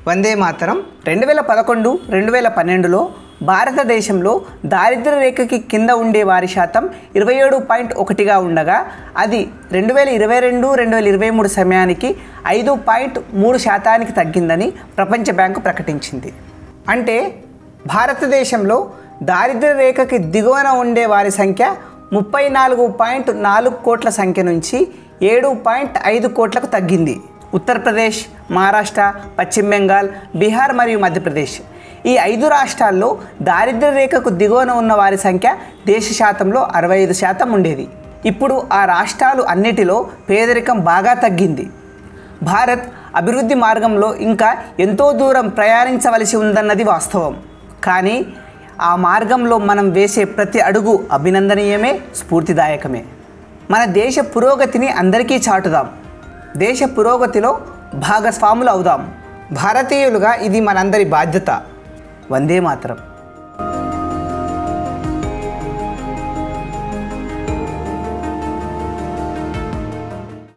వందే మాతరం 2011 2012లో భారతదేశంలో దారిద్ర్య రేఖకి కింద ఉండే వారి శాతం 27.1గా ఉండగా అది 2022 2023 సమయానికి 5.3% తగ్గిందని ప్రపంచ బ్యాంకు ప్రకటించింది. అంటే భారతదేశంలో దారిద్ర్య రేఖకి దిగువన ఉండే వారి సంఖ్య 34.4 కోట్ల సంఖ్య నుంచి 7.5 కోట్లకు తగ్గింది. ఉత్తరప్రదేశ్, మహారాష్ట్ర, పశ్చిమ బెంగాల్, బీహార్ మరియు మధ్యప్రదేశ్ ఈ 5 రాష్ట్రాల్లో దారిద్ర్య రేఖకు దిగువన ఉన్న వారి సంఖ్య దేశ శాతంలో 65% ఉండేది. ఇప్పుడు ఆ రాష్ట్రాలు అన్నిటిలో పేదరికం బాగా తగ్గింది. భారత్ అభివృద్ధి మార్గంలో ఇంకా ఎంతో దూరం ప్రయాణించవలసి ఉందన్నది వాస్తవం. కానీ ఆ మార్గంలో మనం వేసే ప్రతి అడుగు అభినందనీయమే, స్ఫూర్తిదాయకమే. మన దేశ పురోగతిని అందరికీ చాటుదాం. దేశ పురోగతిలో భాగస్వాములు అవుదాం. భారతీయులుగా ఇది మనందరి బాధ్యత. వందే మాతరం.